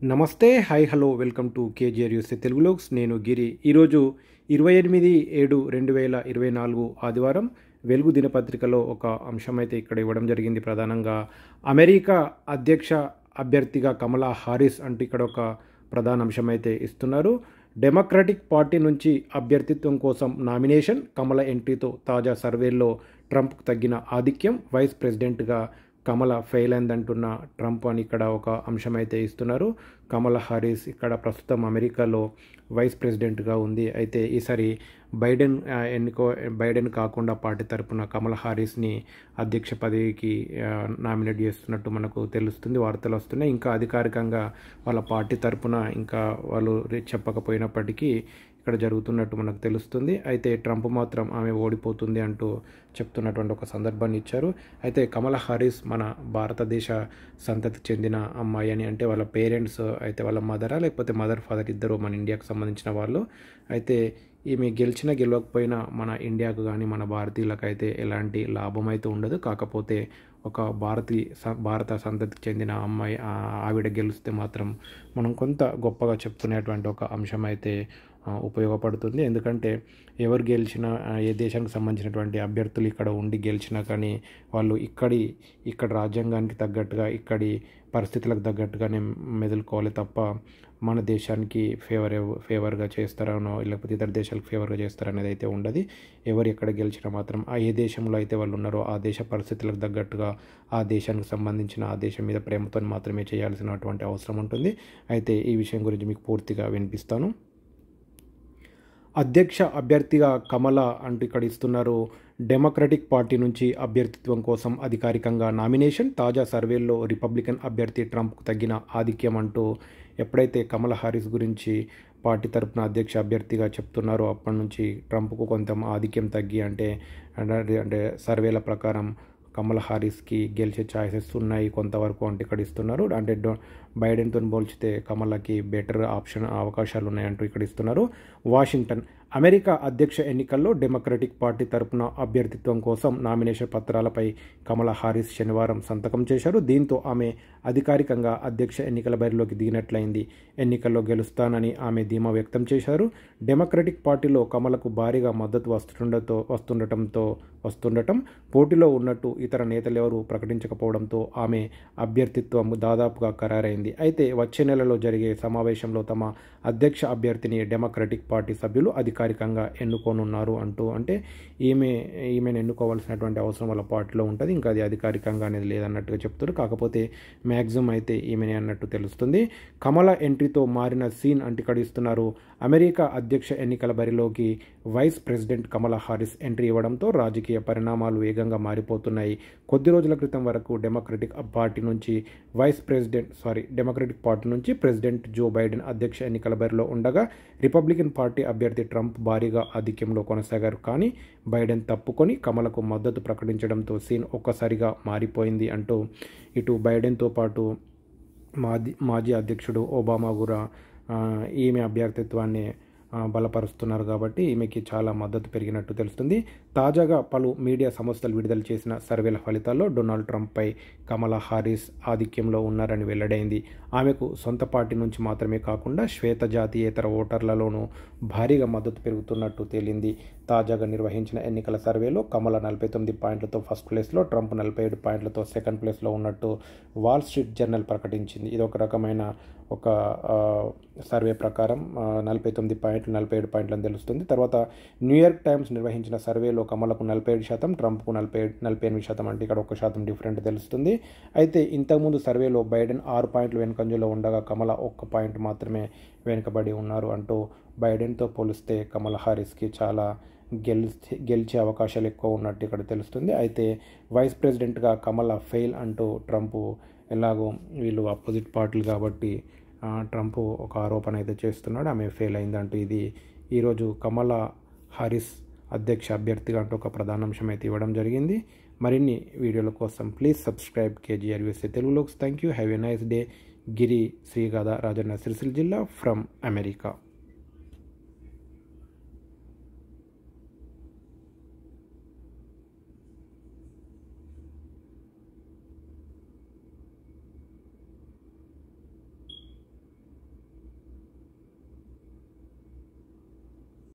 నమస్తే, hi, hello, welcome to KGR USA Telugu folks. నేను గిరి. ఈరోజు 28/7/2024 ఆదివారం వెలుగు దినపత్రికలో ఒక అంశం అయితే ఇక్కడ ఇవ్వడం జరిగింది. ప్రధానంగా అమెరికా అధ్యక్ష అభ్యర్థిగా కమలా హారిస్ అంటూ ఇక్కడ ఒక ప్రధాన అంశం అయితే ఇస్తున్నారు. డెమోక్రటిక్ పార్టీ నుంచి అభ్యర్థిత్వం కోసం నామినేషన్, కమల ఎంట్రీతో తాజా సర్వేల్లో ట్రంప్కు తగ్గిన ఆధిక్యం, వైస్ ప్రెసిడెంట్గా కమల ఫెయిల్ అయిందంటున్న ట్రంప్ అని ఇక్కడ ఒక అంశం అయితే ఇస్తున్నారు. కమలా హారిస్ ఇక్కడ ప్రస్తుతం అమెరికాలో వైస్ ప్రెసిడెంట్గా ఉంది. అయితే ఈసారి బైడెన్ కాకుండా పార్టీ తరపున కమలా హారిస్ని అధ్యక్ష పదవికి నామినేట్ చేస్తున్నట్టు మనకు తెలుస్తుంది, వార్తలు వస్తున్నాయి. ఇంకా అధికారికంగా వాళ్ళ పార్టీ తరపున ఇంకా వాళ్ళు చెప్పకపోయినప్పటికీ ఇక్కడ జరుగుతున్నట్టు మనకు తెలుస్తుంది. అయితే ట్రంప్ మాత్రం ఆమె ఓడిపోతుంది అంటూ చెప్తున్నటువంటి ఒక సందర్భాన్ని ఇచ్చారు. అయితే కమలా హారిస్ మన భారతదేశ సంతతికి చెందిన అమ్మాయి అని, అంటే వాళ్ళ పేరెంట్స్ అయితే వాళ్ళ మదరా లేకపోతే మదర్ ఫాదర్ ఇద్దరు మన ఇండియాకు సంబంధించిన వాళ్ళు. అయితే ఈమె గెలవకపోయినా మన ఇండియాకు కానీ మన భారతీయులకు అయితే ఎలాంటి లాభం అయితే ఉండదు. కాకపోతే ఒక భారత సంతతికి చెందిన అమ్మాయి ఆవిడ గెలిస్తే మాత్రం మనం కొంత గొప్పగా చెప్పుకునేటువంటి ఒక అంశం అయితే ఉపయోగపడుతుంది. ఎందుకంటే ఎవరు గెలిచినా, ఏ దేశానికి సంబంధించినటువంటి అభ్యర్థులు ఇక్కడ ఉండి గెలిచినా కానీ వాళ్ళు ఇక్కడ రాజ్యాంగానికి తగ్గట్టుగా, ఇక్కడి పరిస్థితులకు తగ్గట్టుగానే మెదులుకోవాలి తప్ప మన దేశానికి ఫేవర్గా చేస్తారనో లేకపోతే ఇతర దేశాలకు ఫేవర్గా చేస్తారనేది అయితే ఉండదు. ఎవరు ఎక్కడ గెలిచినా మాత్రం ఏ దేశంలో అయితే వాళ్ళు ఉన్నారో ఆ దేశ పరిస్థితులకు తగ్గట్టుగా ఆ దేశానికి సంబంధించిన ఆ దేశం మీద ప్రేమతో మాత్రమే చేయాల్సినటువంటి అవసరం ఉంటుంది. అయితే ఈ విషయం గురించి మీకు పూర్తిగా వినిపిస్తాను. అధ్యక్ష అభ్యర్థిగా కమల అంటూ ఇక్కడ ఇస్తున్నారు. డెమోక్రటిక్ పార్టీ నుంచి అభ్యర్థిత్వం కోసం అధికారికంగా నామినేషన్, తాజా సర్వేల్లో రిపబ్లికన్ అభ్యర్థి ట్రంప్కు తగ్గిన ఆధిక్యం అంటూ ఎప్పుడైతే కమలా హారిస్ గురించి పార్టీ తరపున అధ్యక్ష అభ్యర్థిగా చెప్తున్నారో అప్పటి నుంచి ట్రంప్కు కొంత ఆధిక్యం తగ్గి, అంటే సర్వేల ప్రకారం కమలా హారిస్కి గెలిచే ఛాయిసెస్ ఉన్నాయి కొంతవరకు అంటే ఇక్కడ ఇస్తున్నారు. అంటే బైడెన్తో పోల్చితే కమలకి బెటర్ అవకాశాలు ఉన్నాయంటూ ఇక్కడ ఇస్తున్నారు. వాషింగ్టన్, అమెరికా అధ్యక్ష ఎన్నికల్లో డెమోక్రటిక్ పార్టీ తరపున అభ్యర్థిత్వం కోసం నామినేషన్ పత్రాలపై కమలా హారిస్ శనివారం సంతకం చేశారు. దీంతో ఆమె అధికారికంగా అధ్యక్ష ఎన్నికల బరిలోకి దిగినట్లయింది. ఎన్నికల్లో గెలుస్తానని ఆమె ధీమా వ్యక్తం చేశారు. డెమోక్రటిక్ పార్టీలో కమలకు భారీగా మద్దతు వస్తుండటం, పోటీలో ఉన్నట్టు ఇతర నేతలెవరూ ప్రకటించకపోవడంతో ఆమె అభ్యర్థిత్వం దాదాపుగా ఖరారైంది. అయితే వచ్చే నెలలో జరిగే సమావేశంలో తమ అధ్యక్ష అభ్యర్థిని డెమోక్రటిక్ పార్టీ సభ్యులు అధికారికంగా ఎన్నుకోనున్నారు అంటూ, అంటే ఈమెను ఎన్నుకోవాల్సినటువంటి అవసరం వాళ్ళ పార్టీలో ఉంటుంది, ఇంకా అది అధికారికంగా అనేది లేదన్నట్టుగా చెప్తారు. కాకపోతే మ్యాక్సిమం అయితే ఈమెనే అన్నట్టు తెలుస్తుంది. కమల ఎంట్రీతో మారిన సీన్ అంటికడిస్తున్నారు. అమెరికా అధ్యక్ష ఎన్నికల బరిలోకి వైస్ ప్రెసిడెంట్ కమలా హారిస్ ఎంట్రీ ఇవ్వడంతో రాజకీయ పరిణామాలు వేగంగా మారిపోతున్నాయి. కొద్ది రోజుల క్రితం వరకు డెమోక్రటిక్ పార్టీ నుంచి ప్రెసిడెంట్ జో బైడెన్ అధ్యక్ష ఎన్నికల బరిలో ఉండగా రిపబ్లికన్ పార్టీ అభ్యర్థి ట్రంప్ భారీగా ఆధిక్యంలో కొనసాగారు. కానీ బైడెన్ తప్పుకొని కమలకు మద్దతు ప్రకటించడంతో సీన్ ఒక్కసారిగా మారిపోయింది అంటూ ఇటు బైడెన్తో పాటు మాజీ అధ్యక్షుడు ఒబామా కూడా ఈమె అభ్యర్థిత్వాన్ని బలపరుస్తున్నారు. కాబట్టి ఈమెకి చాలా మద్దతు పెరిగినట్టు తెలుస్తుంది. తాజాగా పలు మీడియా సంస్థలు విడుదల చేసిన సర్వేల ఫలితాల్లో డొనాల్డ్ ట్రంప్పై కమలా హారిస్ ఆధిక్యంలో ఉన్నారని వెల్లడైంది. ఆమెకు సొంత పార్టీ నుంచి మాత్రమే కాకుండా శ్వేత జాతీయేతర ఓటర్లలోనూ భారీగా మద్దతు పెరుగుతున్నట్టు తేలింది. తాజాగా నిర్వహించిన ఎన్నికల సర్వేలో కమల 49 పాయింట్లతో ఫస్ట్ ప్లేస్లో, ట్రంప్ 47 పాయింట్లతో సెకండ్ ప్లేస్లో ఉన్నట్టు వాల్ స్ట్రీట్ జర్నల్ ప్రకటించింది. ఇది ఒక రకమైన సర్వే ప్రకారం 47 పాయింట్లు అని తెలుస్తుంది. తర్వాత న్యూయార్క్ టైమ్స్ నిర్వహించిన సర్వేలో కమలకు 47%, ట్రంప్కు 48%, అంటే ఇక్కడ 1% డిఫరెంట్ తెలుస్తుంది. అయితే ఇంతకుముందు సర్వేలో బైడెన్ 6 పాయింట్లు వెనుకంజలో ఉండగా కమల 1 పాయింట్ మాత్రమే వెనుకబడి ఉన్నారు అంటూ బైడెన్తో పోలిస్తే కమలా హారిస్కి చాలా గెలిచే అవకాశాలు ఎక్కువ ఉన్నట్టు ఇక్కడ తెలుస్తుంది. అయితే వైస్ ప్రెసిడెంట్గా కమల ఫెయిల్ అంటూ ట్రంప్, ఎలాగో వీళ్ళు అపోజిట్ పార్టీలు కాబట్టి ట్రంప్ ఒక ఆరోపణ అయితే చేస్తున్నాడు, ఆమె ఫెయిల్ అయిందంటూ. ఇది ఈరోజు కమలా హారిస్ అధ్యక్ష అభ్యర్థిగా అంటూ ఒక ప్రధాన అంశం అయితే ఇవ్వడం జరిగింది. మరిన్ని వీడియోల కోసం please subscribe KGR USA Telugu folks. Thank you. Have a nice day. Giri, Srigadha, Rajanna Sircilla జిల్లా, ఫ్రమ్ అమెరికా.